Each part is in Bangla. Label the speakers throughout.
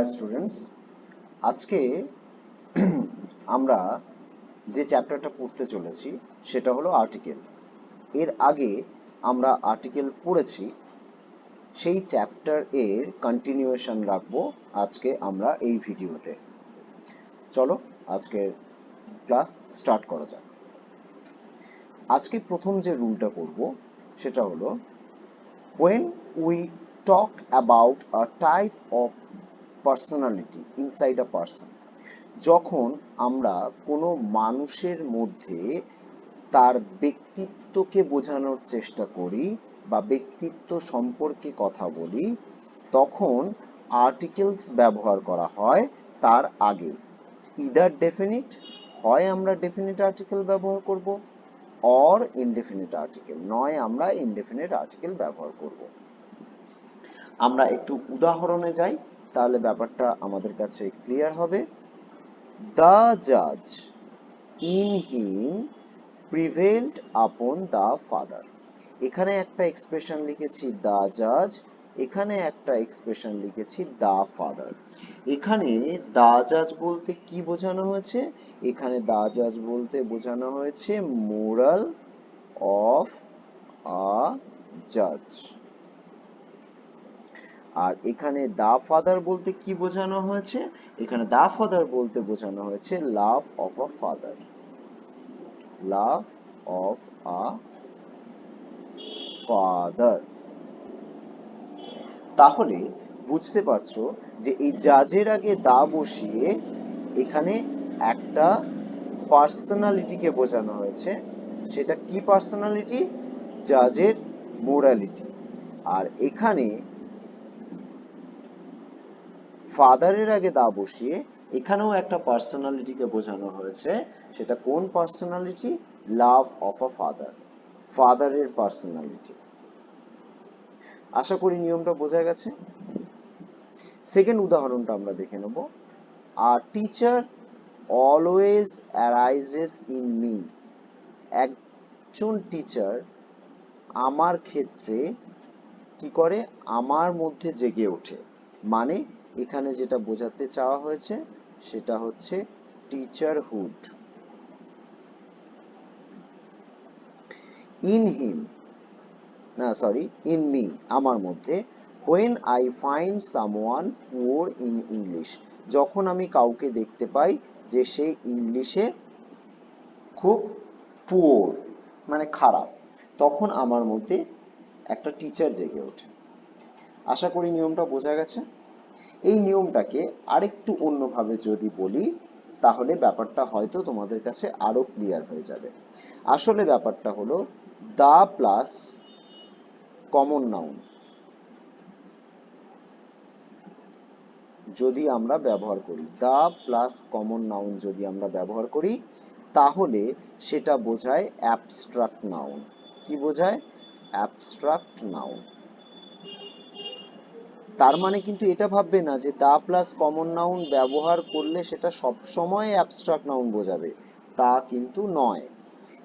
Speaker 1: হাই স্টুডেন্টস, আজকে আমরা যে চ্যাপ্টারটা পড়তে চলেছি সেটা হলো আর্টিকেল। এর আগে আমরা আর্টিকেল পড়েছি, সেই চ্যাপ্টার এর কন্টিনিউয়েশন রাখবো আজকে আমরা এই ভিডিওতে। চলো আজকের ক্লাস স্টার্ট করা যাক। আজকে প্রথম যে রুলটা করব সেটা হলো when we talk about a type of personality inside a person, যখন আমরা কোনো মানুষের মধ্যে তার ব্যক্তিত্বকে বোঝানোর চেষ্টা করি বা ব্যক্তিত্ব সম্পর্কে কথা বলি, তখন আর্টিকেলস ব্যবহার করা হয় তার আগে। ইদার ডেফিনিট, হয় আমরা ডেফিনিট আর্টিকেল ব্যবহার করব, অর ইনডেফিনিট আর্টিকেল, নয় আমরা ইনডেফিনিট আর্টিকেল ব্যবহার করব। আমরা একটু উদাহরণে যাই, তাহলে ব্যাপারটা আমাদের কাছে ক্লিয়ার হবে। The judge in him prevailed upon the father. এখানে একটা এক্সপ্রেশন লিখেছি the judge, এখানে একটা এক্সপ্রেশন লিখেছি the father। এখানে the judge বলতে কি বোঝানো হয়েছে? এখানে the judge বলতে বোঝানো হয়েছে মোরাল অফ আ জাজ। আর এখানে দা ফাদার বলতে কি বোঝানো হয়েছে? এখানে দা ফাদার বলতে বোঝানো হয়েছে লাভ of a father, love of a father. তাহলে বুঝতে পারছো যে এই জাজের আগে দা বসিয়ে এখানে একটা পার্সোনালিটিকে বোঝানো হয়েছে। সেটা কি পার্সোনালিটি? জাজের মোরালিটি। আর এখানে ফাদারের আগে দা বসিয়ে এখানেও একটা পার্সোনালিটিকে বোঝানো হয়েছে। সেটা কোন personality? Love of a father, ফাদারের পার্সোনালিটি। আশা করি নিয়মটা বোঝা গেছে। সেকেন্ড উদাহরণটা আমরা দেখে নেব। A teacher always arises in me, একজন টিচার আমার ক্ষেত্রে কি করে? আমার মধ্যে জেগে ওঠে। মানে এখানে যেটা বোঝাতে চাওয়া হয়েছে সেটা হচ্ছে টিচারহুড। ইন হিম, না সরি, ইন মি, আমার মধ্যে। When I find someone poor in English, যখন আমি কাউকে দেখতে পাই যে সে ইংলিশে খুব পুয়ার মানে খারাপ, তখন আমার মধ্যে একটা টিচার জেগে ওঠে। আশা করি নিয়মটা বোঝা গেছে। এই নিয়মটাকে আরেকটু অন্যভাবে যদি বলি তাহলে ব্যাপারটা হয়তো তোমাদের কাছে আরো ক্লিয়ার হয়ে যাবে। আসলে ব্যাপারটা হলো দা প্লাস কমন নাউন যদি আমরা ব্যবহার করি, দা প্লাস কমন নাউন যদি আমরা ব্যবহার করি, তাহলে সেটা বোঝায় অ্যাবস্ট্রাক্ট নাউন। কি বোঝায়? Abstract noun. তার মানে কিন্তু এটা ভাববে না যে দা প্লাস কমন নাউন ব্যবহার করলে সেটা সব সময় অ্যাবস্ট্রাক্ট নাউন বোঝাবে, তা কিন্তু নয়।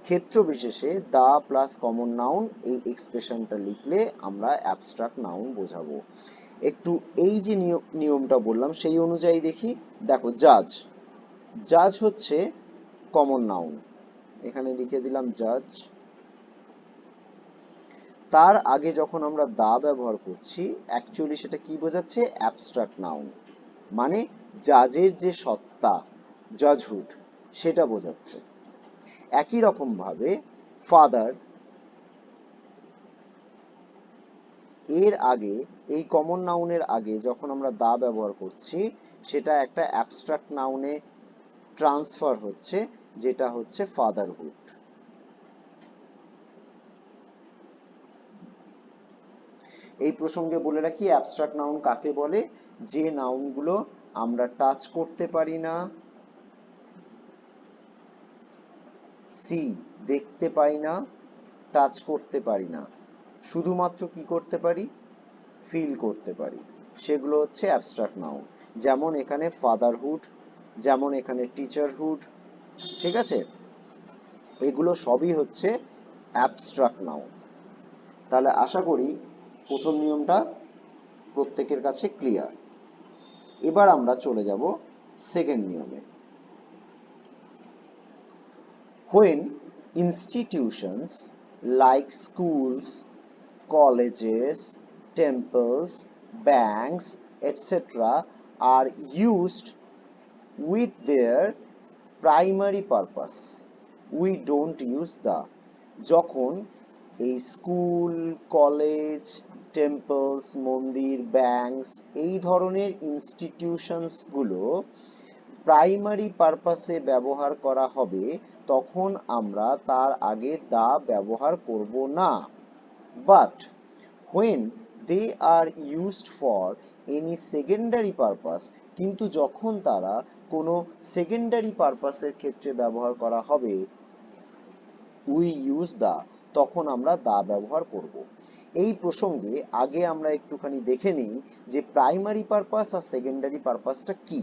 Speaker 1: ক্ষেত্র বিশেষে দা প্লাস কমন নাউন এই এক্সপ্রেশনটা লিখলে আমরা অ্যাবস্ট্রাক্ট নাউন বোঝাবো। একটু এই যে নিয়মটা বললাম সেই অনুযায়ী দেখি। দেখো, জাজ, জাজ হচ্ছে কমন নাউন, এখানে লিখে দিলাম জাজ। তার আগে যখন আমরা দা ব্যবহার করছি অ্যাকচুয়ালি সেটা কি বোঝাচ্ছে? অ্যাবস্ট্রাক্ট নাউন, মানে জাজের যে সত্তা, জাজহুড, সেটা বোঝাচ্ছে। একই রকম ভাবে ফাদার এর আগে, এই কমন নাউনের আগে যখন আমরা দা ব্যবহার করছি সেটা একটা অ্যাবস্ট্রাক্ট নাউনে ট্রান্সফার হচ্ছে, যেটা হচ্ছে ফাদারহুড। এই প্রসঙ্গে বলে রাখি অ্যাবস্ট্রাক্ট নাউন কাকে বলে? যে নাউনগুলো আমরা টাচ করতে পারি না, সি দেখতে পাই না, টাচ করতে পারি না, শুধুমাত্র কি করতে পারি? ফিল করতে পারি, সেগুলো হচ্ছে অ্যাবস্ট্রাক্ট নাউন। যেমন এখানে ফাদারহুড, যেমন এখানে টিচারহুড, ঠিক আছে? এগুলো সবই হচ্ছে অ্যাবস্ট্রাক্ট নাউন। তাহলে আশা করি প্রথম নিয়মটা প্রত্যেকের কাছে ক্লিয়ার। এবার আমরা চলে যাব সেকেন্ড নিয়মে। When institutions like schools, colleges, temples, banks, etc. are used with their primary purpose, we don't use the। যখন এই স্কুল, কলেজ, টেম্পলস, মন্দির, ব্যাংকস এই ধরনের ইনস্টিটিউশনস গুলো প্রাইমারি পারপাসে ব্যবহার করা হবে, তখন আমরা তার আগে দা ব্যবহার করব না। But when they are used for any secondary purpose, কিন্তু যখন তারা কোনো সেকেন্ডারি পারপাসের ক্ষেত্রে ব্যবহার করা হবে, we use the, তখন আমরা দা ব্যবহার করব। এই প্রসঙ্গে আগে আমরা একটুখানি দেখে নিই যে প্রাইমারি পারপাস আর সেকেন্ডারি পারপাসটা কি।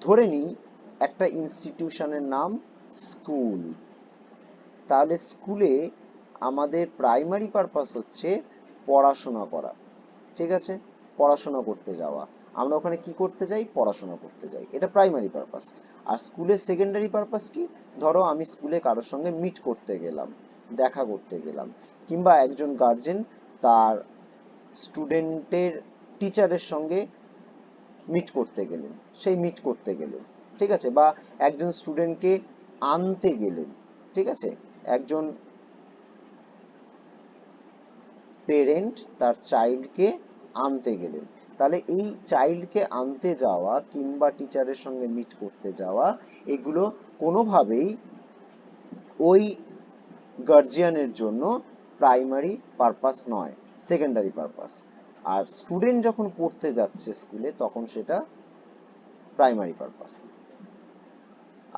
Speaker 1: ধরে নিই একটা ইনস্টিটিউশনের নাম স্কুল। তাহলে স্কুলে আমাদের প্রাইমারি পারপাস হচ্ছে পড়াশোনা করা, ঠিক আছে, পড়াশোনা করতে যাওয়া। আমরা ওখানে কি করতে যাই? পড়াশোনা করতে যাই, এটা প্রাইমারি পারপাস। আর স্কুলের সেকেন্ডারি পারপাস কি? ধরো আমি স্কুলে কারোর সঙ্গে মিট করতে গেলাম, দেখা করতে গেলাম, কিংবা একজন গার্জেন তার স্টুডেন্টের টিচারের সঙ্গে মিট করতে গেলেন, সেই মিট করতে গেলেন, ঠিক আছে, বা একজন স্টুডেন্টকে আনতে গেলেন, ঠিক আছে, একজন পেরেন্ট তার চাইল্ডকে আনতে গেলেন। তাহলে এই চাইল্ডকে আনতে যাওয়া কিংবা টিচারের সঙ্গে মিট করতে যাওয়া, এগুলো কোনোভাবেই ওই গার্জিয়ানের জন্য প্রাইমারি পারপাস নয়, সেকেন্ডারি পারপাস। আর স্টুডেন্ট যখন পড়তে যাচ্ছে স্কুলে, তখন সেটা প্রাইমারি পারপাস।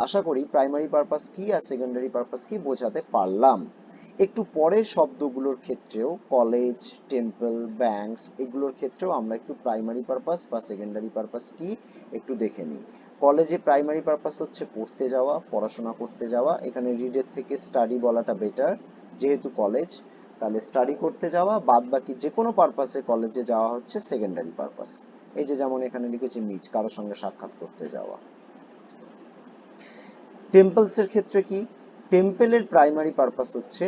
Speaker 1: আশা করি প্রাইমারি পারপাস কি আর সেকেন্ডারি পারপাস কি বোঝাতে পারলাম। একটু পরের শব্দগুলোর ক্ষেত্রেও, কলেজ, টেম্পল, ব্যাংকস এগুলোর ক্ষেত্রেও আমরা একটু প্রাইমারি পারপাস বা সেকেন্ডারি পারপাস কি একটু দেখে নিই। কলেজে প্রাইমারি পারপাস হচ্ছে পড়তে যাওয়া, পড়াশোনা করতে যাওয়া। এখানে রিডের থেকে স্টাডি বলাটা বেটার, যেহেতু কলেজ। তাহলে স্টাডি করতে যাওয়া, বাদ বাকি যে কোনো পারপাসে কলেজে যাওয়া হচ্ছে সেকেন্ডারি পারপাস। এই যে যেমন এখানে লিখেছি মিট, কারোর সঙ্গে সাক্ষাৎ করতে যাওয়া। টেম্পলস এর ক্ষেত্রে কি? টেম্পলের প্রাইমারি পারপাস হচ্ছে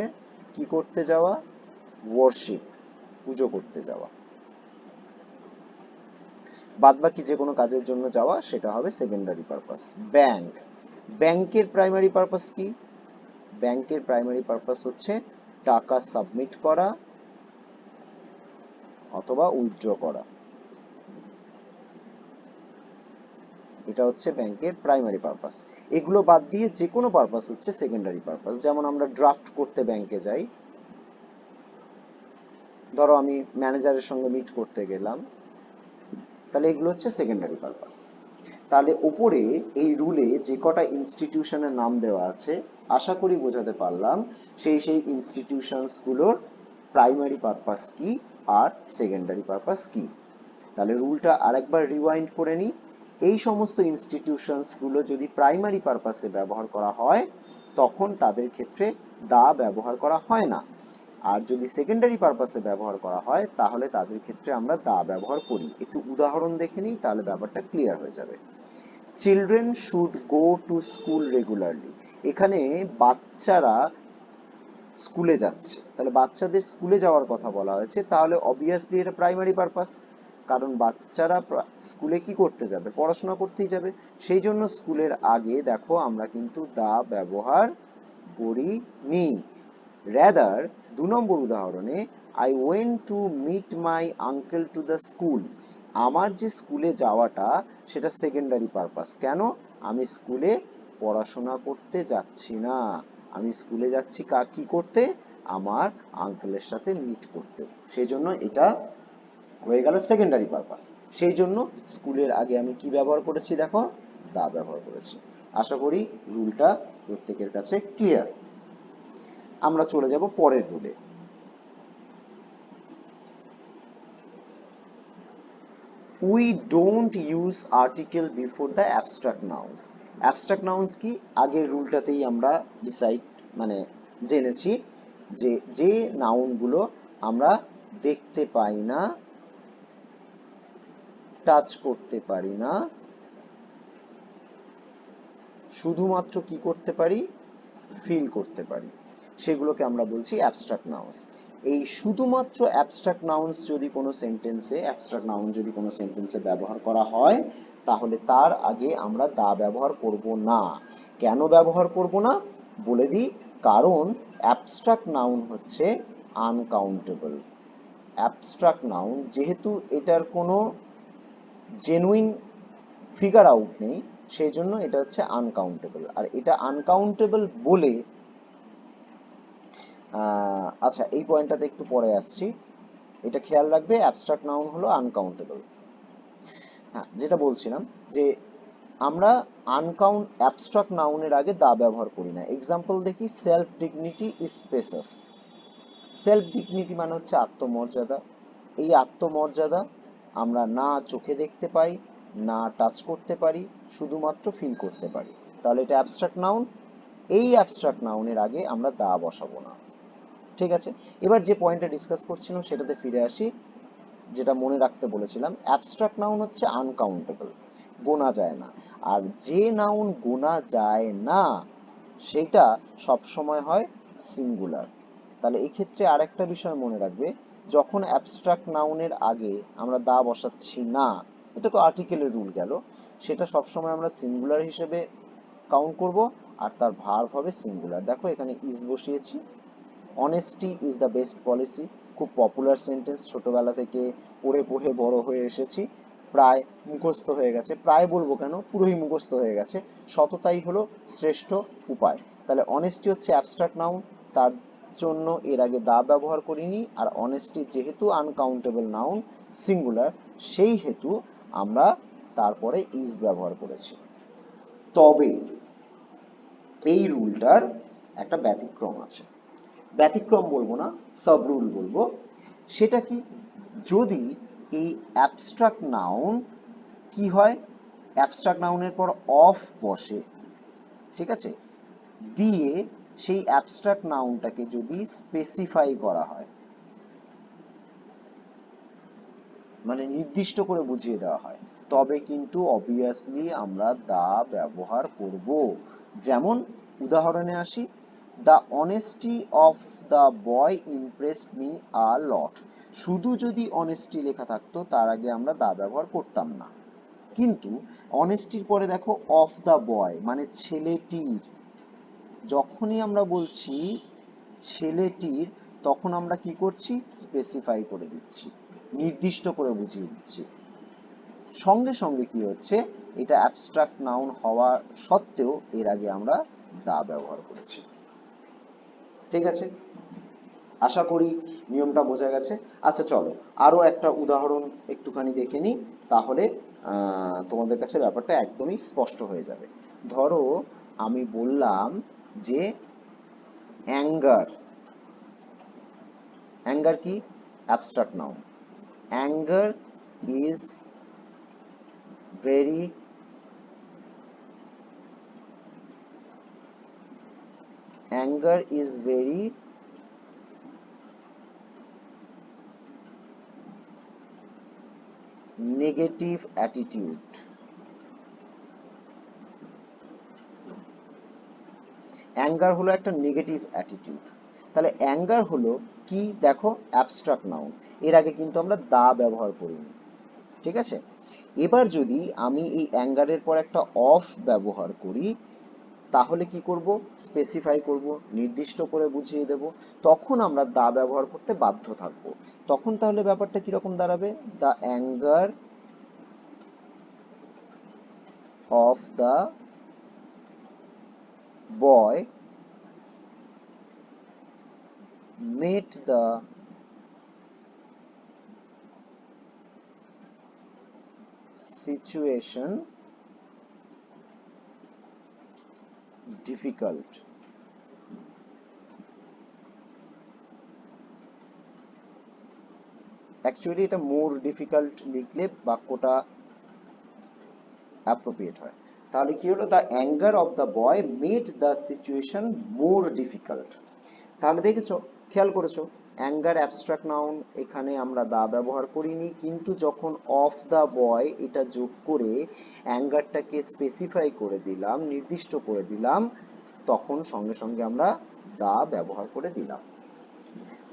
Speaker 1: কি করতে যাওয়া? ওয়ার্শিপ, পুজো করতে যাওয়া। বাদবাকি যে কোনো কাজের জন্য যাওয়া, সেটা হবে সেকেন্ডারি পারপাস। ব্যাংক, ব্যাংকের প্রাইমারি পারপাস কি? ব্যাংকের প্রাইমারি পারপাস হচ্ছে টাকা সাবমিট করা অথবা উইথড্র করা, এটা হচ্ছে ব্যাংকের প্রাইমারি পারপাস। এগুলো বাদ দিয়ে যে কোনো পারপাস হচ্ছে সেকেন্ডারি পারপাস। যেমন আমরা ড্রাফট করতে ব্যাংকে যাই, ধরো আমি ম্যানেজারের সঙ্গে মিট করতে গেলাম, তাহলে এগুলো হচ্ছে সেকেন্ডারি পারপাস। তাহলে উপরে এই রুলে যে কটা ইনস্টিটিউশনের নাম দেওয়া আছে, আশা করি বোঝাতে পারলাম সেই ইনস্টিটিউশনস গুলোর প্রাইমারি পারপাস কি আর সেকেন্ডারি পারপাস কি। তাহলে রুলটা আরেকবার রিওয়াইন্ড করে নিই। এই সমস্ত ইনস্টিটিউশনস গুলো যদি প্রাইমারি পারপাসে ব্যবহার করা হয়, তখন তাদের ক্ষেত্রে দা ব্যবহার করা হয় না। আর যদি সেকেন্ডারি পারপাসে ব্যবহার করা হয়, তাহলে তাদের ক্ষেত্রে আমরা দা ব্যবহার করি। একটু উদাহরণ দেখে নিই, তাহলে ব্যাপারটা ক্লিয়ার হয়ে যাবে। Children should go to school regularly, এখানে বাচ্চারা স্কুলে যাচ্ছে, তাহলে বাচ্চাদের স্কুলে যাওয়ার কথা বলা হয়েছে, তাহলে অবভিয়াসলি এটা প্রাইমারি পারপাস, কারণ বাচ্চারা স্কুলে কি করতে যাবে? পড়াশোনা করতেই যাবে। সেই জন্য স্কুলের আগে দেখো আমরা কিন্তু দা ব্যবহার করিনি। রাদার 2 নম্বর উদাহরণে, I went to meet my uncle to the school, আমার যে স্কুলে যাওয়াটা সেটা সেকেন্ডারি পারপাস। কেন? আমি স্কুলে পড়াশোনা করতে যাচ্ছি না, আমি স্কুলে যাচ্ছি কি করতে? আমার আঙ্কেলের সাথে মিট করতে। সেই জন্য এটা হয়ে গেল সেকেন্ডারি পারপাস। সেই জন্য স্কুলের আগে আমি কি ব্যবহার করেছি? দেখো, দা ব্যবহার করেছি। আশা করি রুলটা প্রত্যেকের কাছে ক্লিয়ার। আমরা চলে যাব পরের রুলে। We don't use article before the abstract nouns. Abstract nouns কি? আগের রুলটাতেই আমরা জেনেছি যে যে নাউন গুলো আমরা দেখতে পাই না টাচ করতে পারি না, শুধুমাত্র কি করতে পারি, ফিল করতে পারি, সেগুলোকে আমরা বলছি অ্যাবস্ট্রাক্ট নাউন্স। এই শুধুমাত্র অ্যাবস্ট্রাক্ট নাউন্স যদি কোনো সেন্টেন্সে, অ্যাবস্ট্রাক্ট নাউন যদি কোনো সেন্টেন্সে ব্যবহার করা হয়, তাহলে তার আগে আমরা দা ব্যবহার করব না। কেন ব্যবহার করব না বলে দিই, কারণ অ্যাবস্ট্রাক্ট নাউন হচ্ছে আনকাউন্টেবল। অ্যাবস্ট্রাক্ট নাউন যেহেতু এটার কোনো জেনুইন ফিগার আউট নেই, সেই জন্য এটা হচ্ছে আনকাউন্টেবল। আর এটা আনকাউন্টেবল বলে, আচ্ছা এই পয়েন্টটাতে একটু পরে আসছি, এটা খেয়াল রাখবে, অ্যাবস্ট্রাক্ট নাউন হলো আনকাউন্টেবল। হ্যাঁ, যেটা বলছিলাম যে আমরা অ্যাবস্ট্রাক্ট নাউনের আগে দা ব্যবহার করি না। এক্সাম্পল দেখি, self dignity is স্পেসাস। Self dignity মানে হচ্ছে আত্মমর্যাদা। এই আত্মমর্যাদা আমরা না চোখে দেখতে পাই, না টাচ করতে পারি, শুধুমাত্র ফিল করতে পারি। তাহলে এটা অ্যাবস্ট্রাক্ট নাউন। এই অ্যাবস্ট্রাক্ট নাউনের আগে আমরা দা বসাবো না। ঠিক আছে, এবার যে পয়েন্টটা ডিসকাস করছিলাম সেটাতে ফিরে আসি। যেটা মনে রাখতে বলেছিলাম, অ্যাবস্ট্রাক্ট নাউন হচ্ছে আনকাউন্টেবল, গোনা যায় না। আর যে নাউন গোনা যায় না সেটা সব সময় হয় সিঙ্গুলার। তাহলে এই ক্ষেত্রে আরেকটা বিষয় মনে রাখবে, যখন অ্যাবস্ট্রাক্ট নাউনের আগে আমরা দা বসাচ্ছি না, এটা তো আর্টিকেলের রুল গেল, সেটা সব সময় আমরা সিঙ্গুলার হিসেবে কাউন্ট করব, আর তার ভার্ব হবে সিঙ্গুলার। দেখো এখানে ইজ বসিয়েছি। Honesty is the best policy, খুব পপুলার সেন্টেন্স, ছোটবেলা থেকে পড়ে পড়ে বড় হয়ে এসেছি, প্রায় মুখস্থ হয়ে গেছে, প্রায় বলবো কেন, পুরোই মুখস্থ হয়ে গেছে। সততাই হলো শ্রেষ্ঠ উপায়। তাহলে অনেস্টি হচ্ছে অ্যাবস্ট্রাক্ট নাউন, তার জন্য এর আগে দা ব্যবহার করিনি। আর অনেস্টি যেহেতু আনকাউন্টেবল নাউন, সিঙ্গুলার, সেই হেতু আমরা তারপরে ইজ ব্যবহার করেছি। তবে এই রুলটার একটা ব্যতিক্রম আছে। ব্যতিক্রম বলবো না, সাব রুল বলবো। সেটা কি, যদি এই অ্যাবস্ট্রাক্ট নাউন কি হয়, অ্যাবস্ট্রাক্ট নাউনের পর অফ বসে, ঠিক আছে, দিয়ে সেই অ্যাবস্ট্রাক্ট নাউনটাকে যদি স্পেসিফাই করা হয়, মানে নির্দিষ্ট করে বুঝিয়ে দেওয়া হয়, তবে কিন্তু অবভিয়াসলি আমরা দা ব্যবহার করব। যেমন উদাহরণে আসি, the honesty of the boy impressed me a lot. শুধু যদি অনেস্টি লেখা থাকতো তার আগে আমরা দা ব্যবহার করতাম না, কিন্তু অনেস্টির পরে দেখো অফ দ্য বয় মানে ছেলেটির, যখনই আমরা বলছি ছেলেটির, তখন আমরা কি করছি, স্পেসিফাই করে দিচ্ছি, নির্দিষ্ট করে বুঝিয়ে দিচ্ছি। সঙ্গে সঙ্গে কি হচ্ছে, এটা অ্যাবস্ট্রাক্ট নাউন হওয়া সত্ত্বেও এর আগে আমরা দা ব্যবহার করেছি। ঠিক আছে, আশা করি নিয়মটা বোঝা গেছে। আচ্ছা চলো আরো একটা উদাহরণ একটুখানি দেখে নিই, তাহলে তোমাদের কাছে ব্যাপারটা একদমই স্পষ্ট হয়ে যাবে। ধরো আমি বললাম যে অ্যাঙ্গার, অ্যাঙ্গার কি, abstract noun. Anger is very anger is very negative attitude. Anger হলো একটা নেগেটিভ অ্যাটিটিউড। তাহলে অ্যাঙ্গার হলো কি, দেখো অ্যাবস্ট্রাক্ট নাউন, এর আগে কিন্তু আমরা দা ব্যবহার করিনি। ঠিক আছে, এবার যদি আমি এই অ্যাঙ্গারের পর একটা অফ ব্যবহার করি, তাহলে কি করব, স্পেসিফাই করব, নির্দিষ্ট করে বুঝিয়ে দেব, তখন আমরা দা ব্যবহার করতে বাধ্য থাকব। তখন তাহলে ব্যাপারটা কিরকম দাঁড়াবে, the anger of the boy made the situation difficult. Actually এটা মোর ডিফিকাল্ট লিখলে বাক্যটা অ্যাপ্রোপ্রিয়েট হয়। তাহলে কি হলো, the anger of the boy made the situation more difficult. তাহলে দেখেছো, খেয়াল করেছো, অ্যাঙ্গার অ্যাবস্ট্রাক্ট নাউন, এখানে আমরা দা ব্যবহার করিনি, কিন্তু যখন অফ দ্য বয় এটা যোগ করে অ্যাঙ্গারটাকে স্পেসিফাই করে দিলাম, নির্দিষ্ট করে দিলাম, তখন সঙ্গে সঙ্গে আমরা দা ব্যবহার করে দিলাম।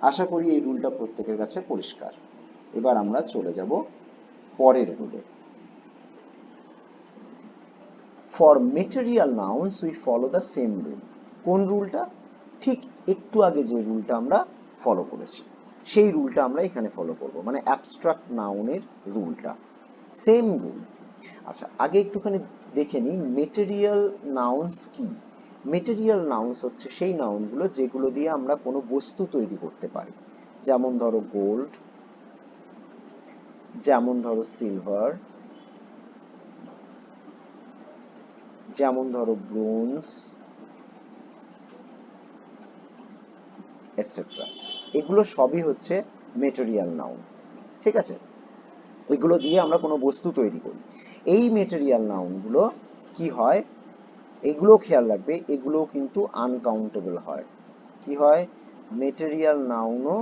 Speaker 1: আশা করি এই রুলটা প্রত্যেকের কাছে পরিষ্কার। এবার আমরা চলে যাব পরের রুলে। For material nouns we follow the same rule. কোন রুলটা? ঠিক একটু আগে যে রুলটা আমরা ফলো করেছি সেই রুলটা আমরা এখানে ফলো করব, মানে অ্যাবস্ট্রাক্ট নাউনের রুলটা, সেম রুল। আচ্ছা, আগে একটুখানি দেখে নিই মেটেরিয়াল নাউন্স কি। মেটেরিয়াল নাউন্স হচ্ছে সেই নাউনগুলো যেগুলো দিয়ে আমরা কোনো বস্তু তৈরি করতে পারি। যেমন ধরো গোল্ড, যেমন ধরো সিলভার, যেমন ধরো ব্রোঞ্জ, এটসেট্রা। এগুলো সবই হচ্ছে মেটেরিয়াল নাউন, ঠিক আছে? এগুলো দিয়ে আমরা কোনো বস্তু তৈরি করি। এই মেটেরিয়াল নাউনগুলো কি হয়, এগুলো খেয়াল রাখবে, এগুলো কিন্তু আনকাউন্টেবল হয়। কি হয়? মেটেরিয়াল নাউনও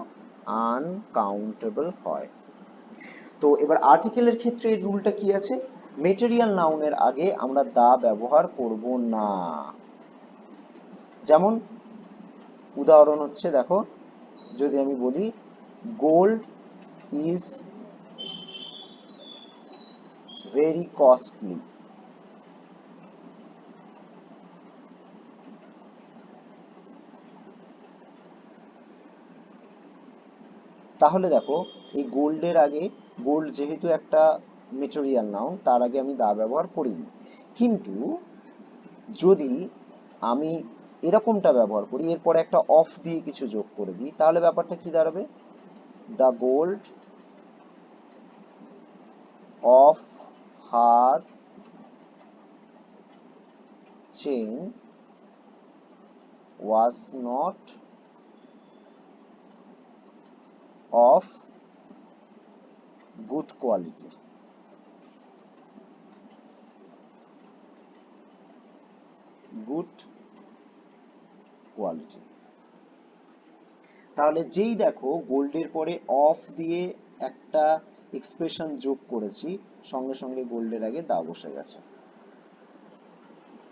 Speaker 1: আনকাউন্টেবল হয়। তো এবার আর্টিকেলের ক্ষেত্রে এই রুলটা কি আছে? মেটেরিয়াল নাউনের আগে আমরা দা ব্যবহার করব না। যেমন উদাহরণ হচ্ছে, দেখো, যদি আমি বলি গোল্ড ইজ ভেরি কস্টলি, তাহলে দেখো এই গোল্ডের আগে, গোল্ড যেহেতু একটা মেটেরিয়াল নাউন, তার আগে আমি দা ব্যবহার করিনি। কিন্তু যদি আমি এরকমটা ব্যবহার করি, এরপরে একটা অফ দিয়ে কিছু যোগ করে দিই, তাহলে ব্যাপারটা কি দাঁড়াবে? The gold of her chain was not of good quality. Good quality. তাহলে যেই দেখো গোল্ডের পরে অফ দিয়ে একটা এক্সপ্রেশন যোগ করেছি, সঙ্গে সঙ্গে গোল্ডের আগে দা বসে গেছে।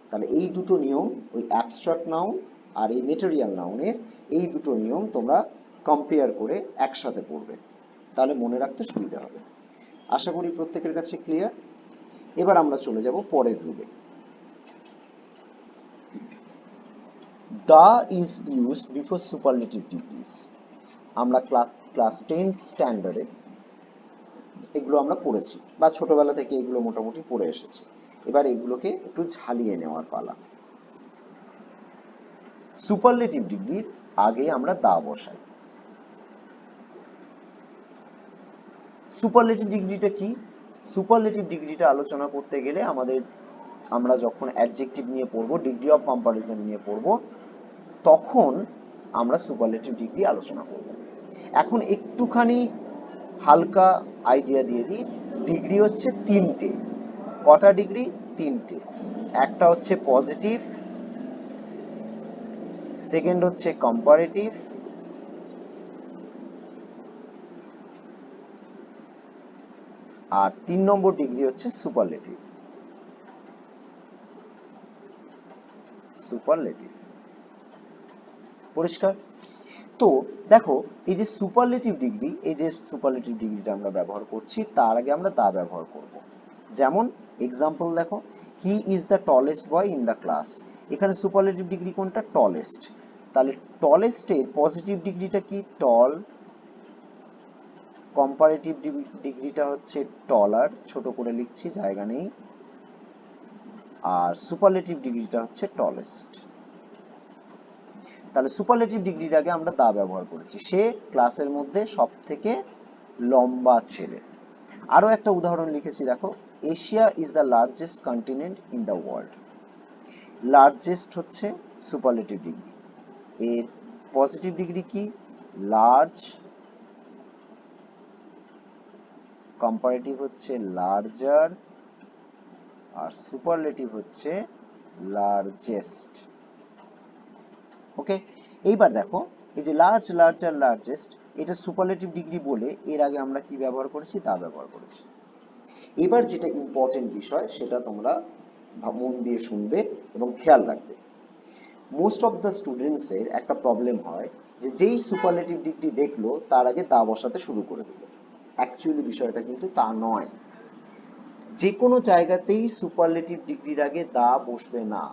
Speaker 1: তাহলে এই দুটো নিয়ম, ওই অ্যাবস্ট্রাক্ট নাউন আর এই মেটেরিয়াল নাউনের, এই দুটো নিয়ম তোমরা কম্পেয়ার করে একসাথে পড়বে, তাহলে মনে রাখতে সুবিধা হবে। আশা করি প্রত্যেকের কাছে ক্লিয়ার। এবার আমরা চলে যাব পরের রুলে। The is use before superlative degrees. আমরা ক্লাস 10 স্ট্যান্ডার্ডে এগুলো আমরা পড়েছি, বা ছোটবেলা থেকে এগুলো মোটামুটি পড়ে এসেছি। এবার এগুলোকে একটু ঝালিয়ে নেওয়ার পালা। সুপারলেটিভ ডিগ্রির আগে আমরা দা বসাই। সুপারলেটিভ ডিগ্রিটা কি? সুপারলেটিভ ডিগ্রিটা আলোচনা করতে গেলে আমরা যখন অ্যাডজেক্টিভ নিয়ে পড়বো, ডিগ্রি অফ কম্পারিজন নিয়ে পড়বো, তখন আমরা সুপারলেটিভ ডিগ্রি আলোচনা করব। এখন একটুখানি হালকা আইডিয়া দিয়ে দিই। ডিগ্রি হচ্ছে তিনটে। কটা ডিগ্রি? তিনটে। একটা হচ্ছে পজিটিভ, সেকেন্ড হচ্ছে কম্পারেটিভ, আর 3 নম্বর ডিগ্রি হচ্ছে সুপারলেটিভ। সুপারলেটিভ পরিষ্কার? তো দেখো, এই যে সুপারলেটিভ ডিগ্রি, এই যে সুপারলেটিভ ডিগ্রিটা আমরা ব্যবহার করছি, তার আগে আমরা দা ব্যবহার করব। যেমন এক্সাম্পল দেখো, হি is the tallest boy in the class. এখানে সুপারলেটিভ ডিগ্রি কোনটা? টলেস্ট। তাহলে টলেস্টের পজিটিভ ডিগ্রিটা কি? টল। কম্পারেটিভ ডিগ্রিটা হচ্ছে টলার, ছোট করে লিখছি, জায়গা নেই। আর সুপারলেটিভ ডিগ্রিটা হচ্ছে টলেস্ট। তাহলে সুপারলেটিভ ডিগ্রির আগে আমরা দা ব্যবহার করেছি। সে ক্লাসের মধ্যে সব থেকে লম্বা ছেলে। আরো একটা উদাহরণ লিখেছি, দেখো, Asia is the largest continent in the world. Largest হচ্ছে সুপারলেটিভ ডিগ্রি, এর পজিটিভ ডিগ্রি কি? লার্জ। কম্পারেটিভ হচ্ছে লার্জার, আর সুপারলেটিভ হচ্ছে লার্জেস্ট। ওকে, এইবার দেখো, এই যে লার্জ, লার্জার, লার্জেস্ট, এটা সুপারলেটিভ ডিগ্রি বলে এর আগে আমরা কি ব্যবহার করেছি, দা ব্যবহার করেছি। এবার যেটা ইম্পর্টেন্ট বিষয় সেটা তোমরা মন দিয়ে শুনবে এবং খেয়াল রাখবে। মোস্ট অফ দ্য স্টুডেন্টসের একটা প্রবলেম হয় যে যেই সুপারলেটিভ ডিগ্রি দেখলো তার আগে দা বসাতে শুরু করে দিল। অ্যাকচুয়ালি বিষয়টা কিন্তু তা নয়। যে কোনো জায়গাতেই সুপারলেটিভ ডিগ্রির আগে দা বসবে না।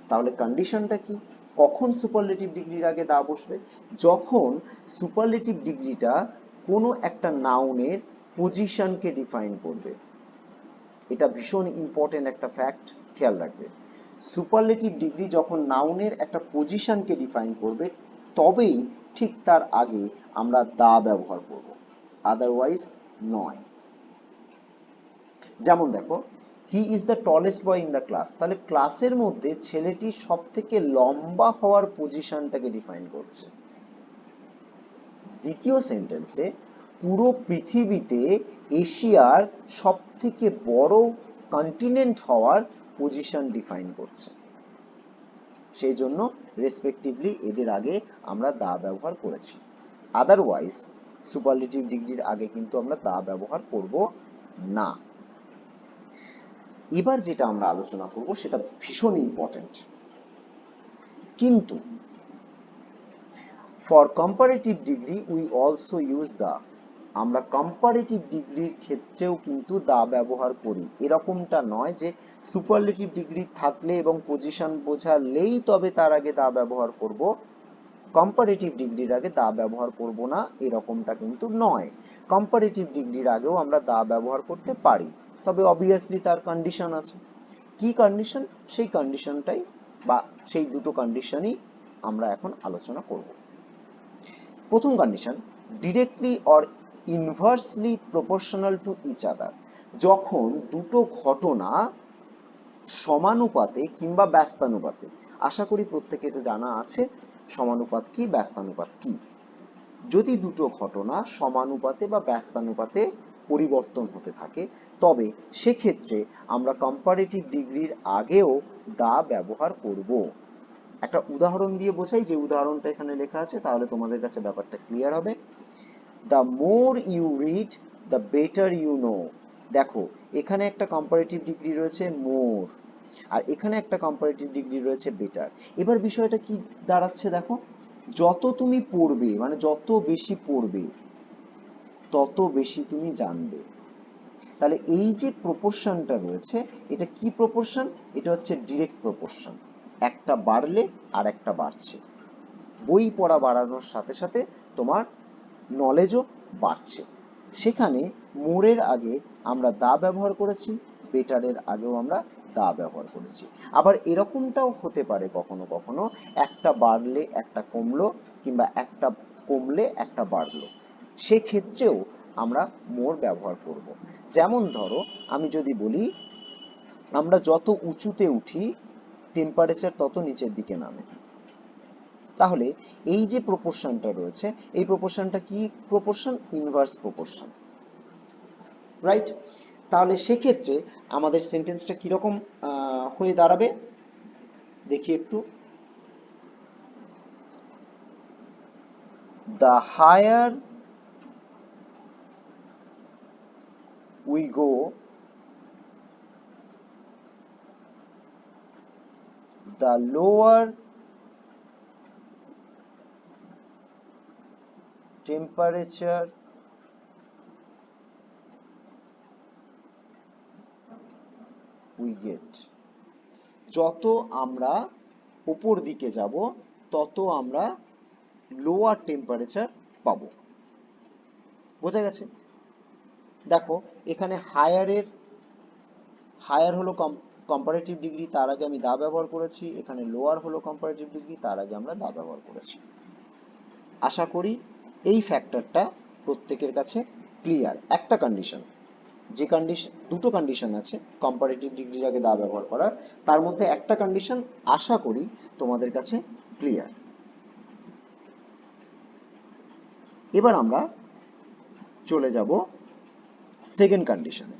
Speaker 1: তাহলে কন্ডিশনটা কি? কখন সুপারলেটিভ ডিগ্রির আগে দা বসবে? যখন সুপারলেটিভ ডিগ্রিটা কোনো একটা নাউনের পজিশনকে ডিফাইন করবে। এটা ভীষণ ইম্পর্টেন্ট একটা ফ্যাক্ট, খেয়াল রাখবে। সুপারলেটিভ ডিগ্রি যখন নাউনের একটা পজিশনকে ডিফাইন করবে তবেই ঠিক তার আগে আমরা দা ব্যবহার করব, আদারওয়াইজ নয়। যেমন দেখো, হি is the tallest boy in the class, তাহলে ক্লাসের মধ্যে ছেলেটি সব থেকে লম্বা হওয়ার পজিশনটাকে ডিফাইন করছে। দ্বিতীয় সেন্টেন্সে পুরো পৃথিবীতে এশিয়ার সব থেকে বড় কন্টিনেন্ট হওয়ার পজিশন ডিফাইন করছে। সেই জন্য রেসপেক্টিভলি এদের আগে আমরা দা ব্যবহার করেছি। আদারওয়াইজ সুপারলেটিভ ডিগ্রির আগে কিন্তু আমরা দা ব্যবহার করব না। এবার যেটা আমরা আলোচনা করব সেটা ভীষণ ইম্পর্টেন্ট। কিন্তু for comparative degree we also use the, আমরা কম্পারেটিভ ডিগ্রির ক্ষেত্রেও কিন্তু দা ব্যবহার করি। এরকমটা নয় যে সুপারলেটিভ ডিগ্রি থাকলে এবং পজিশন বোঝালেই তবে তার আগে দা ব্যবহার করব, কম্পারেটিভ ডিগ্রির আগে দা ব্যবহার করব না, এরকমটা কিন্তু নয়। কম্পারেটিভ ডিগ্রির আগেও আমরা দা ব্যবহার করতে পারি, তবে অবভিয়াসলি তার কন্ডিশন আছে। কি কন্ডিশন? সেই কন্ডিশনটাই বা সেই দুটো কন্ডিশনই আমরা এখন আলোচনা করব। প্রথম condition, directly or inversely proportional to each other, যখন দুটো ঘটনা সমানুপাতে কিংবা ব্যস্তানুপাতে, আশা করি প্রত্যেকের জানা আছে সমানুপাত কি ব্যস্তানুপাত কি। যদি দুটো ঘটনা সমানুপাতে বা ব্যস্তানুপাতে পরিবর্তন হতে থাকে তবে সেক্ষেত্রে আমরা কম্পারেটিভ ডিগ্রির আগেও দা ব্যবহার করব। একটা উদাহরণ দিয়ে বোঝাই, যে উদাহরণটা এখানে লেখা আছে, তাহলে তোমাদের কাছে ব্যাপারটা ক্লিয়ার হবে। The more you read the better you know. দেখো, এখানে একটা কম্পারেটিভ ডিগ্রি রয়েছে মোর, আর এখানে একটা কম্পারেটিভ ডিগ্রি রয়েছে বেটার। এবার বিষয়টা কি দাঁড়াচ্ছে দেখো, যত তুমি পড়বে মানে যত বেশি পড়বে তত বেশি তুমি জানবে। তাহলে এই যে প্রপোর্শনটা রয়েছে এটা কি প্রপোর্শন? এটা হচ্ছে ডিরেক্ট প্রপোর্শন। একটা বাড়লে আর একটা বাড়ছে। বই পড়া বাড়ানোর সাথে সাথে তোমার নলেজও বাড়ছে। সেখানে মোরের আগে আমরা দা ব্যবহার করেছি, বেটারের আগেও আমরা দা ব্যবহার করেছি। আবার এরকমটাও হতে পারে কখনো কখনো একটা বাড়লে একটা কমলো কিংবা একটা কমলে একটা বাড়লো, সেক্ষেত্রেও আমরা মোর ব্যবহার করব। যেমন ধরো, আমি যদি বলি আমরা যত উঁচুতে উঠি টেম্পারেচার তত নিচের দিকে নামে, তাহলে এই যে প্রপোর্শনটা রয়েছে এই প্রপোর্শনটা কি প্রপোর্শন? Inverse proportion, right? তাহলে সেক্ষেত্রে আমাদের সেন্টেন্সটা কিরকম হয়ে দাঁড়াবে দেখি একটু। The higher we go the lower temperature we get. যত আমরা উপর দিকে যাব তত আমরা লোয়ার টেম্পারেচার পাবো। বোঝা গেছে? দেখো, এখানে হায়ার হলো কম্পারেটিভ ডিগ্রি, তার আগে আমি দা ব্যবহার করেছি। এখানে লোয়ার হলো কম্পারেটিভ ডিগ্রি, তার আগে আমরা দা ব্যবহার করেছি। আশা করি এই ফ্যাক্টরটা প্রত্যেকের কাছে ক্লিয়ার। একটা কন্ডিশন, যে কন্ডিশন, দুটো কন্ডিশন আছে কম্পারেটিভ ডিগ্রির আগে দা ব্যবহার করার, তার মধ্যে একটা কন্ডিশন আশা করি তোমাদের কাছে ক্লিয়ার। এবার আমরা চলে যাব সেকেন্ড কন্ডিশনে।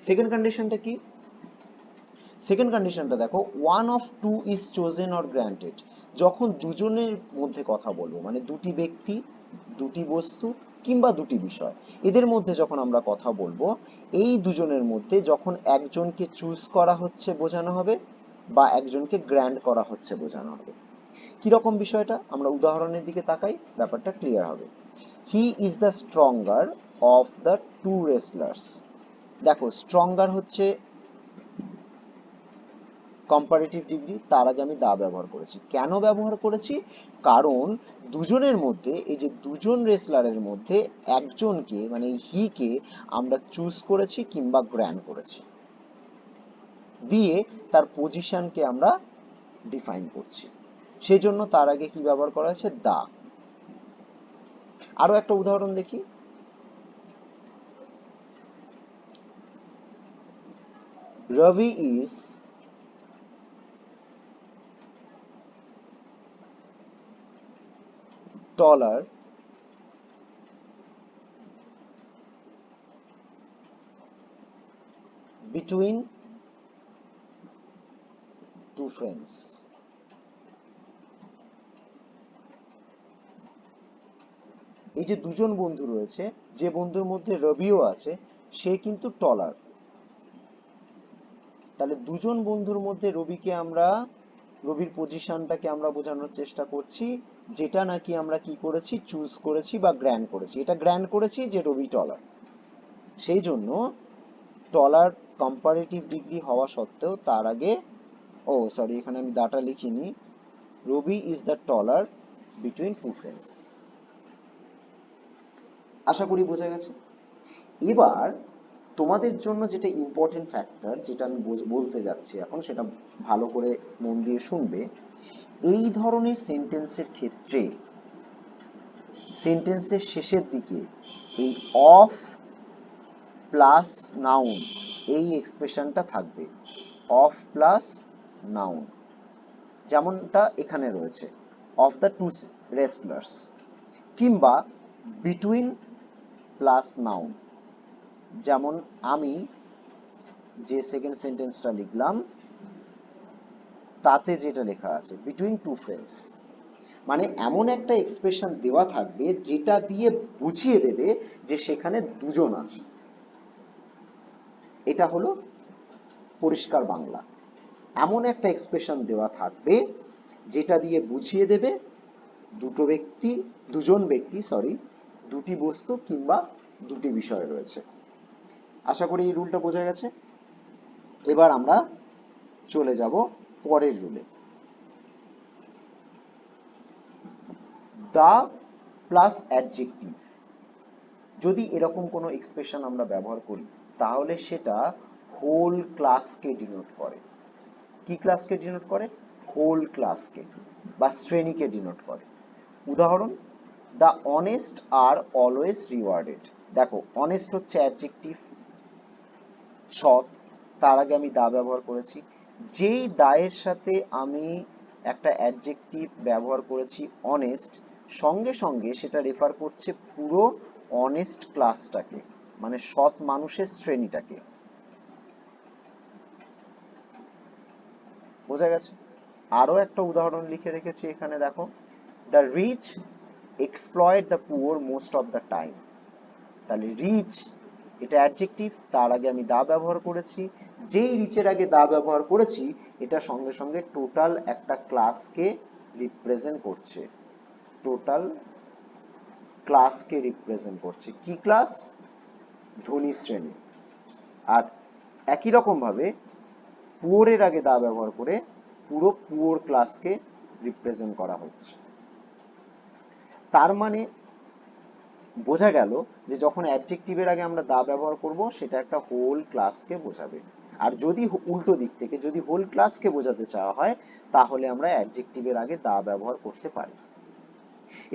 Speaker 1: সেকেন্ড কন্ডিশনটা কি? সেকেন্ড কন্ডিশনটা দেখো, one of two is chosen or granted. যখন দুজনের মধ্যে কথা বলবো, মানে দুটি ব্যক্তি, দুটি বস্তু কিংবা দুটি বিষয়, এদের মধ্যে যখন আমরা কথা বলবো, এই দুজনের মধ্যে যখন একজনকে চুজ করা হচ্ছে বোঝানো হবে, বা একজনকে গ্র্যান্ট করা হচ্ছে বোঝানো হবে। কিরকম বিষয়টা, আমরা উদাহরণের দিকে তাকাই, ব্যাপারটা ক্লিয়ার হবে। He is the stronger of the two wrestlers. দেখো, স্ট্রঙ্গার হচ্ছে কম্পারেটিভ ডিগ্রি, তার আগে আমি দা ব্যবহার করেছি। কেন ব্যবহার করেছি? কারণ দুজনের মধ্যে, এই যে দুজন রেসলারের মধ্যে একজনকে, মানে হি কে আমরা চুজ করেছি কিংবা গ্র্যান্ট করেছি, দিয়ে তার পজিশনকে আমরা ডিফাইন করছি, সেই জন্য তার আগে কি ব্যবহার করা হয়েছে? দা। আরো একটা উদাহরণ দেখি। রবি is taller between two friends. এই যে দুজন বন্ধু রয়েছে, যে বন্ধুর মধ্যে রবিও আছে, সে কিন্তু টলার। তাহলে দুজন বন্ধুর মধ্যে রবির পজিশনটাকে আমরা বোঝানোর চেষ্টা করছি, যেটা নাকি আমরা কি করেছি? চুজ করেছি বা গ্র্যান্ট করেছি। এটা গ্র্যান্ট করেছি যে রবি টলার, সেই জন্য টলার কম্পারেটিভ ডিগ্রি হওয়া সত্ত্বেও তার আগে, ও সরি, এখানে আমি দাটা লিখিনি, Rabi is the taller between two friends. আশা করি বোঝা গেছে। এবার তোমাদের জন্য যেটা ইম্পর্টেন্ট ফ্যাক্টর, যেটা আমি বলতে যাচ্ছি এখন, সেটা ভালো করে মন দিয়ে শুনবে। এই ধরনের সেন্টেন্সের ক্ষেত্রে সেন্টেন্সের শেষের দিকে এই অফ প্লাস নাউন, এই এক্সপ্রেশনটা থাকবে, অফ প্লাস নাউন, যেমনটা এখানে রয়েছে, অফ দ্য টু রেসলার্স, কিংবা বিটুইন প্লাস নাউন, যেমন আমি যে সেকেন্ড সেন্টেন্সটা লিখলাম তাতে যেটা লেখা আছে, বিটুইন টু ফ্রেন্ডস। মানে এমন একটা এক্সপ্রেশন দেওয়া থাকবে যেটা দিয়ে বুঝিয়ে দেবে যে সেখানে দুজন আছে। এটা হলো পরিষ্কার বাংলা। এমন একটা এক্সপ্রেশন দেওয়া থাকবে যেটা দিয়ে বুঝিয়ে দেবে দুজন ব্যক্তি, দুটি বস্তু কিংবা দুটি বিষয় রয়েছে। আশা করি এই রুলটা বোঝা গেছে। এবার আমরা চলে যাব পরের রুলে। দা প্লাস অ্যাডজেক্টিভ, যদি এরকম কোনো এক্সপ্রেশন আমরা ব্যবহার করি, তাহলে সেটা হোল ক্লাসকে ডিনোট করে। কি ক্লাসকে ডিনোট করে? হোল ক্লাসকে বা শ্রেণীকে ডিনোট করে। উদাহরণ, the honest are always rewarded. দেখো, অনেস্ট হচ্ছে অ্যাডজেক্টিভ, সৎ, তার আগে আমি দা ব্যবহার করেছি। যেই দায়ের সাথে আমি একটা অ্যাডজেক্টিভ ব্যবহার করেছি অনেস্ট, সঙ্গে সঙ্গে সেটা রেফার করছে পুরো অনেস্ট ক্লাসটাকে, মানে সৎ মানুষের শ্রেণীটাকে। বোঝা গেছে? আরো একটা উদাহরণ লিখে রেখেছি এখানে, দেখো, the rich exploit the poor most of the time. তাহলে রিচ এটা অ্যাডজেক্টিভ, তার আগে আমি দা ব্যবহার করেছি। যেই রিচের আগে দা ব্যবহার করেছি, এটা সঙ্গে সঙ্গে টোটাল একটা ক্লাসকে রিপ্রেজেন্ট করছে। টোটাল ক্লাসকে রিপ্রেজেন্ট করছে। কি ক্লাস? ধনী শ্রেণী। আর একই রকম ভাবে পুয়োরের আগে দা ব্যবহার করে পুরো পুয়োর ক্লাসকে রিপ্রেজেন্ট করা হচ্ছে। তার মানে বোঝা গেল যে যখন অ্যাডজেক্টিভের আগে আমরা দা ব্যবহার করব, সেটা একটা হোল ক্লাসকে বোঝাবে। আর যদি উল্টো দিক থেকে, যদি হোল ক্লাসকে বোঝাতে চাওয়া হয়, তাহলে আমরা অ্যাডজেক্টিভের আগে দা ব্যবহার করতে পারি।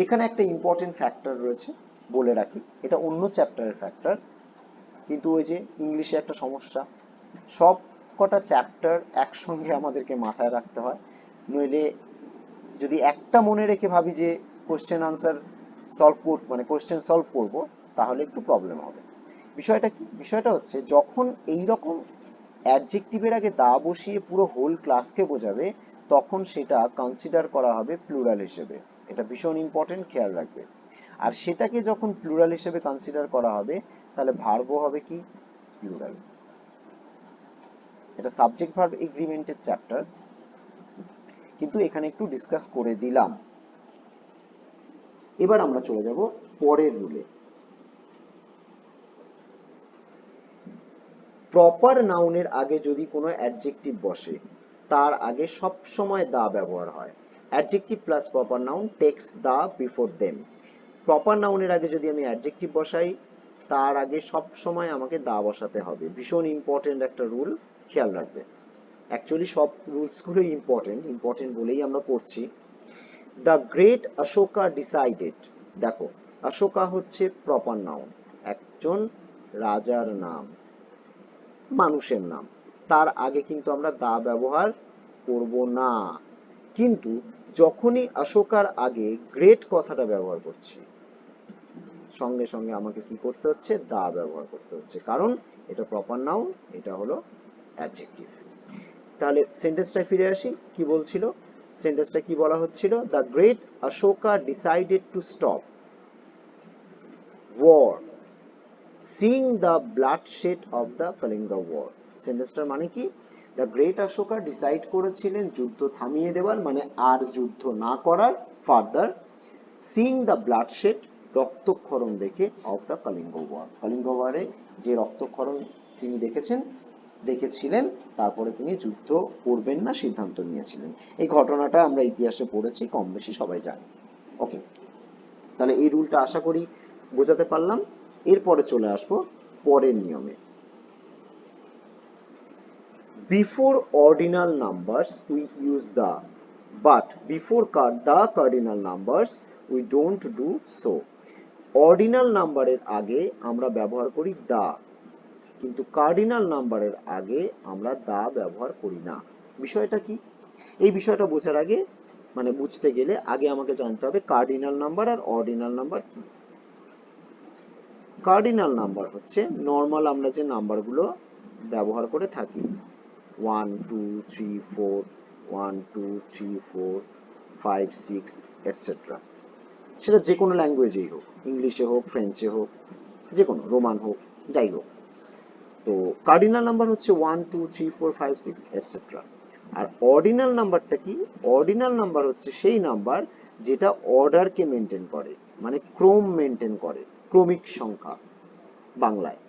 Speaker 1: এখানে একটা ইম্পর্টেন্ট ফ্যাক্টর রয়েছে, বলে রাখি, এটা অন্য চ্যাপ্টারের ফ্যাক্টর, কিন্তু ওই যে ইংলিশে একটা সমস্যা, সব কটা চ্যাপ্টার একসঙ্গে আমাদেরকে মাথায় রাখতে হয়, নইলে যদি একটা মনে রেখে ভাবি যে কোশ্চেন আনসার মানে কোশ্চেন সলভ করব, তাহলে একটু প্রবলেম হবে। বিষয়টা কি? বিষয়টা হচ্ছে, যখন এই রকম অ্যাডজেক্টিভের আগে দা বসিয়ে পুরো হোল ক্লাসকে বোঝাবে, তখন সেটা কনসিডার করা হবে প্লুরাল হিসেবে। এটা ভীষণ ইম্পর্টেন্ট, খেয়াল রাখবে। আর সেটাকে যখন প্লুরাল হিসেবে কনসিডার করা হবে, তাহলে ভার্বও হবে কি প্লুরাল। এটা সাবজেক্ট ভার্ব এগ্রিমেন্টের চ্যাপ্টার, কিন্তু এখানে একটু ডিসকাস করে দিলাম। এবার আমরা চলে যাব পরের রুলে। প্রপার নাউনের আগে যদি কোনো অ্যাডজেক্টিভ বসে, তার আগে সব সময় দা ব্যবহার হয়। Adjective plus proper noun takes the before them. Proper নাউনের আগে যদি আমি অ্যাডজেক্টিভ বসাই, তার আগে সব সময় আমাকে দা বসাতে হবে। ভীষণ ইম্পর্টেন্ট একটা রুল, খেয়াল রাখবে। অ্যাকচুয়ালি সব রুলসগুলো ইম্পর্টেন্ট বলেই আমরা পড়ছি। দ্য গ্রেট অশোকা ডিসাইডেড, দেখো অশোকা হচ্ছে প্রপার নাউন, একজন রাজার নাম, মানুষের নাম, তার আগে কিন্তু আমরা দা ব্যবহার করব না। কিন্তু যখনই অশোকার আগে গ্রেট কথাটা ব্যবহার করছি, সঙ্গে সঙ্গে আমাকে কি করতে হচ্ছে, দা ব্যবহার করতে হচ্ছে, কারণ এটা প্রপার নাউন, এটা হলো অ্যাডজেক্টিভ। তাহলে সেন্টেন্সটায় ফিরে আসি, কি বলছিল, সেন্টেন্সটা কি বলা হচ্ছিল, the great Ashoka decided to stop war seeing the bloodshed of the Kalinga war. সেন্টেন্সটার মানে কি, দ্য গ্রেট অশোকা ডিসাইড করেছিলেন যুদ্ধ থামিয়ে দেওয়ার, মানে আর যুদ্ধ না করার ফার্দার, সিং দ্য ব্লাডশেড, রক্তক্ষরণ দেখে, of the Kalinga war, Kalinga ওয়ারে যে রক্তক্ষরণ তিনি দেখেছিলেন, তারপরে তিনি যুদ্ধ করবেন না সিদ্ধান্ত নিয়েছিলেন। এই ঘটনাটা আমরা ইতিহাসে পড়েছি, কম বেশি সবাই জানি। ওকে, তাহলে এই রুলটা আশা করি বোঝাতে পারলাম। এরপরে চলে আসবো পরের নিয়মে। Before ordinal numbers we use the, but before the cardinal numbers we don't do so. Ordinal নাম্বারের আগে আমরা ব্যবহার করি দা, কিন্তু কার্ডিনাল নাম্বারের আগে আমরা দা ব্যবহার করি না। বিষয়টা কি, এই বিষয়টা বোঝার আগে, মানে বুঝতে গেলে আগে আমাকে জানতে হবে কার্ডিনাল নাম্বার আর অর্ডিনাল নাম্বার কি। কার্ডিনাল নাম্বার হচ্ছে নর্মাল আমরা যে নাম্বারগুলো ব্যবহার করে থাকি, 1 2 3 4, 1 2 3 4 5 6 এটসেট্রা, সেটা যে কোনো ল্যাঙ্গুয়েজেই হোক, ইংলিশে হোক, ফ্রেঞ্চে হোক, যে কোনো রোমান হোক, যাই হোক। তো কার্ডিনাল নাম্বার হচ্ছে 1 2 3 4 5 6 এটসেট্রা। আর অর্ডিনাল নাম্বারটা কি, অর্ডিনাল নাম্বার হচ্ছে সেই নাম্বার যেটা অর্ডারকে মেনটেন করে, মানে ক্রম মেনটেন করে, ক্রমিক সংখ্যা বাংলায়।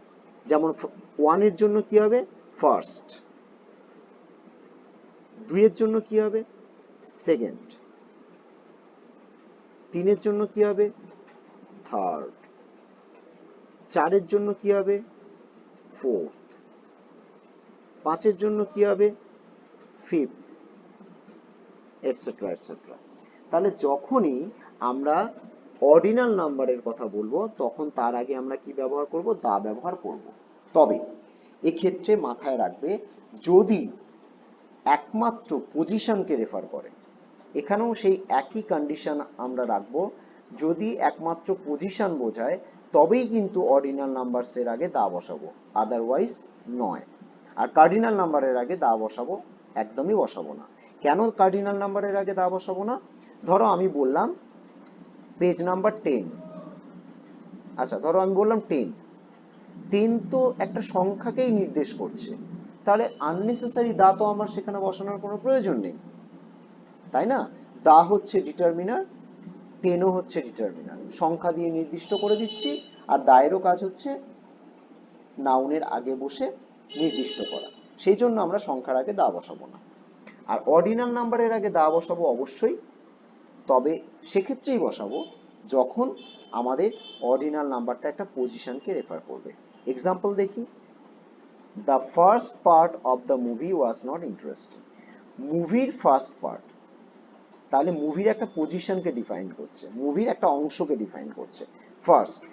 Speaker 1: যেমন 1 এর জন্য কি হবে, ফার্স্ট, 2 এর জন্য কি হবে, সেকেন্ড, 3 এর জন্য কি হবে, থার্ড, 4 এর জন্য কি হবে, ফোর্থ, 5 এর জন্য কি হবে, ফিফথ, এটসেট্রা এটসেট্রা। তাহলে যখনই আমরা অর্ডিনাল নাম্বারের কথা বলবো, তখন তার আগে আমরা কি ব্যবহার করব, দা ব্যবহার করব। তবে এক্ষেত্রে মাথায় রাখবে, যদি একমাত্র পজিশনকে রেফার করে, এখানেও সেই একই কন্ডিশন আমরা রাখবো, যদি একমাত্র পজিশন বোঝায় তবেই কিন্তু অর্ডিনাল নাম্বারসের আগে দা বসাবো, আদারওয়াইজ নয়। আর কার্ডিনাল নাম্বারের আগে দা বসাবো, একদমই বসাবো না। কেন কার্ডিনাল নাম্বারের আগে দা বসাবো না, ধরো আমি বললাম পেজ নাম্বার 10, আচ্ছা ধরো আমি বললাম 10 তো একটা সংখ্যাকেই নির্দেশ করছে, তাহলে আননেসেসারি দা তো আমার সেখানে বসানোর কোনো প্রয়োজন নেই, তাই না। দা হচ্ছে ডিটারমিনার, 10ও হচ্ছে ডিটারমিনার, সংখ্যা দিয়ে নির্দিষ্ট করে দিচ্ছি, আর দায়েরও কাজ হচ্ছে নাউনের আগে বসে নির্দিষ্ট করা, সেই জন্য আমরা সংখ্যার আগে দা বসাবো না। আর অর্ডিনাল নাম্বারের আগে দা বসাবো অবশ্যই, তবে সেক্ষেত্রেই বসাবো যখন আমাদের অর্ডিনাল নাম্বারটা একটা পজিশনকে রেফার করবে। এক্সাম্পল দেখি, the first part of the movie was not interesting. মুভির ফার্স্ট পার্ট, তাহলে মুভির একটা পজিশনকে ডিফাইন করছে, মুভির একটা অংশকে ডিফাইন করছে।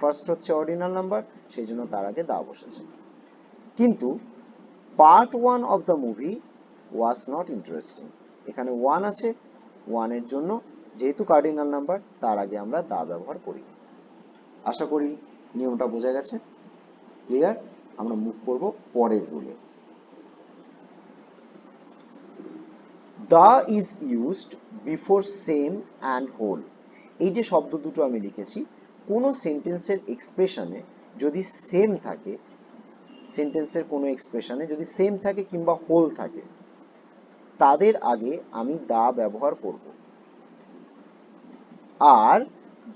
Speaker 1: ফার্স্ট হচ্ছে অর্ডিনাল নাম্বার, সেই জন্য তার আগে দা বসেছে। কিন্তু part 1 of the movie was not interesting, এখানে 1 আছে, 1 এর জন্য যেহেতু কার্ডিনাল নাম্বার, তার আগে আমরা দা ব্যবহার করি। আশা করি নিয়মটা বোঝা গেছে, ক্লিয়ার। আমরা মুভ করব পরের রুলে। The is used before same and whole. এই যে শব্দ দুটো আমি লিখেছি, কোনো সেন্টেন্সের এক্সপ্রেশনে যদি সেম থাকে, সেন্টেন্সের কোনো এক্সপ্রেশনে যদি সেম থাকে কিংবা হোল থাকে, তাদের আগে আমি দা ব্যবহার করব। আর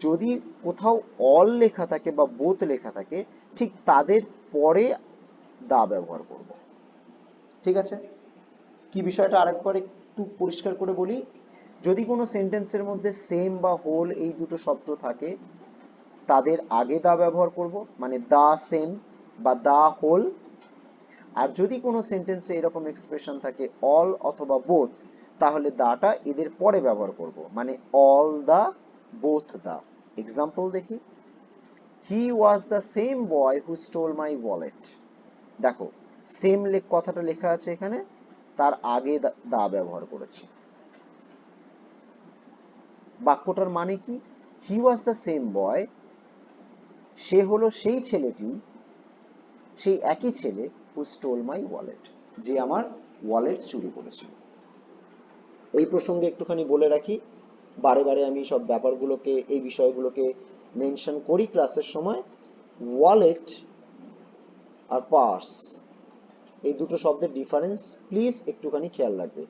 Speaker 1: যদি কোথাও অল লেখা থাকে বা বোথ লেখা থাকে, ঠিক তাদের পরে দা ব্যবহার করব। ঠিক আছে? কি বিষয়টা আরেকবার একটু পরিষ্কার করে বলি। যদি কোনো সেন্টেন্সের মধ্যে সেম বা হোল এই দুটো শব্দ থাকে, তাদের আগে দা ব্যবহার করব, মানে দা সেম বা দা হোল। আর যদি কোনো সেন্টেন্সে এরকম এক্সপ্রেশন থাকে অল অথবা বোথ, তাহলে দাটা এদের পরে ব্যবহার করব, মানে all the, both the. Example দেখি। He was the same boy who stole my wallet. দেখো, সেম কথাটা লেখা আছে এখানে, তার আগে দা ব্যবহার করেছি। বাক্যটার মানে কি? হি ওয়াজ দ্য সেম বয়, সে হলো সেই ছেলেটি, সেই একই ছেলে, হু স্টোল মাই ওয়ালেট, যে আমার ওয়ালেট চুরি করেছিল। এই প্রসঙ্গে একটুখানি বলে রাখি, বারে বারে আমি সব ব্যাপারগুলোকে, এই বিষয়গুলোকে মেনশন করি ক্লাসের সময়। ওয়ালেট আর পার্স, এই দুটো শব্দের ডিফারেন্স প্লিজ একটুখানি খেয়াল রাখবে।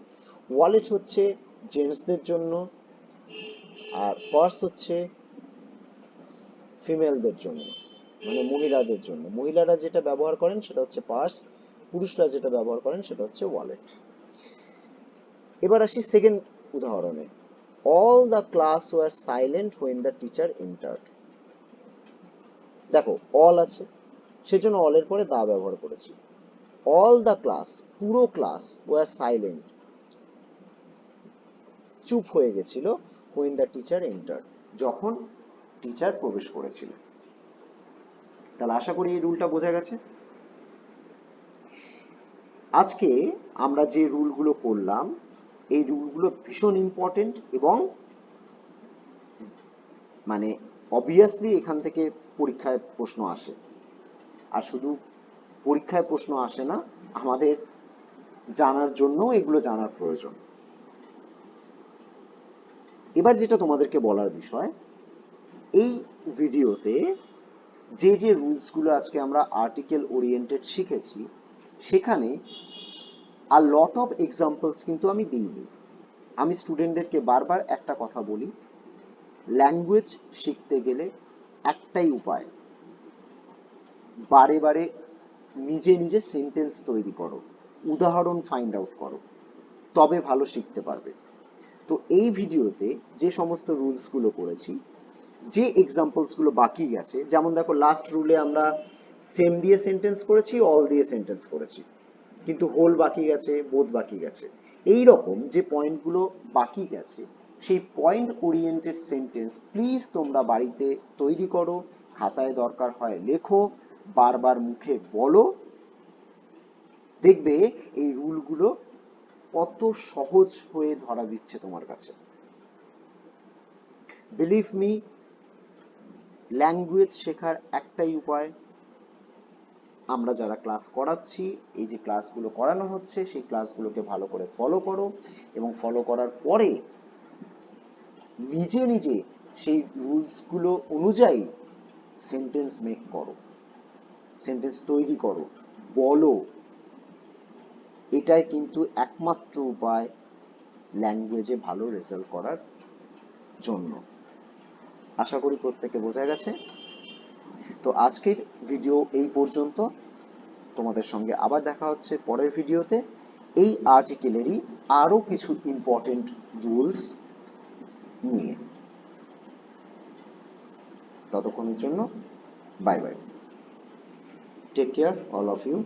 Speaker 1: ওয়ালেট হচ্ছে জেন্টসদের জন্য, আর পার্স হচ্ছে ফিমেলদের জন্য, মানে মহিলাদের জন্য। মহিলারা যেটা ব্যবহার করেন সেটা হচ্ছে পার্স, পুরুষরা যেটা ব্যবহার করেন সেটা হচ্ছে ওয়ালেট। এবার আসি সেকেন্ড উদাহরণে। All the class were silent when the teacher entered. দেখো, অল আছে, সেজন্য অলের পরে দা ব্যবহার করেছি। অল দ্য ক্লাস, পুরো ক্লাস, ওয়ার সাইলেন্ট, চুপ হয়ে গেছিল, হোয়েন দ্য টিচার এন্টার্ড, যখন টিচার প্রবেশ করেছিল। তাহলে আশা করি এই রুলটা বোঝা গেছে। আজকে আমরা যে রুলগুলো করলাম, এই রুলগুলো ভীষণ ইম্পর্টেন্ট, এবং মানে অবভিয়াসলি এখান থেকে পরীক্ষায় প্রশ্ন আসে। আর শুধু পরীক্ষায় প্রশ্ন আসে না, আমাদের জানার জন্য এগুলো জানার প্রয়োজন। এবার যেটা তোমাদেরকে বলার বিষয়, এই ভিডিওতে যে যে রুলসগুলো আজকে আমরা আর্টিকেল ওরিয়েন্টেড শিখেছি, সেখানে আর লট অফ এক্সাম্পলস কিন্তু আমি দিইনি। আমি স্টুডেন্টদেরকে বারবার একটা কথা বলি, ল্যাঙ্গুয়েজ শিখতে গেলে একটাই উপায়, বারে বারে নিজে নিজে সেন্টেন্স তৈরি করো, উদাহরণ ফাইন্ড আউট করো, তবে ভালো শিখতে পারবে। তো এই ভিডিওতে যে সমস্ত রুলসগুলো করেছি, যে এক্সাম্পলসগুলো বাকি গেছে, যেমন দেখো লাস্ট রুলে আমরা সেম দিয়ে সেন্টেন্স করেছি, অল দিয়ে সেন্টেন্স করেছি, কিন্তু হোল বাকি গেছে, বোথ বাকি গেছে। এই রকম যে পয়েন্টগুলো বাকি গেছে, সেই পয়েন্ট ওরিয়েন্টেড সেন্টেন্স প্লিজ তোমরা বাড়িতে তৈরি করো, খাতায় দরকার হয় লেখো, বারবার মুখে বলো। দেখবে এই রুলগুলো কত সহজ হয়ে ধরা দিচ্ছে তোমার কাছে। বিলিভ মি, ল্যাঙ্গুয়েজ শেখার একটাই উপায়, আমরা যারা ক্লাস করাচ্ছি, এই যে ক্লাসগুলো করানো হচ্ছে, সেই ক্লাসগুলোকে ভালো করে ফলো করো, এবং ফলো করার পরে নিজে নিজে সেই রুলসগুলো অনুযায়ী সেন্টেন্স মেক করো, সেন্টেন্স তৈরি করো, বলো। এটাই কিন্তু একমাত্র উপায় ল্যাঙ্গুয়েজে ভালো রেজাল্ট করার জন্য। আশা করি প্রত্যেকে বোঝা গেছে। তো আজকের ভিডিও এই পর্যন্ত, তোমাদের সঙ্গে আবার দেখা হচ্ছে পরের ভিডিওতে এই আর্টিকেলেরই আরো কিছু ইম্পর্টেন্ট রুলস নিয়ে। ততক্ষণের জন্য bye bye, take care all of you.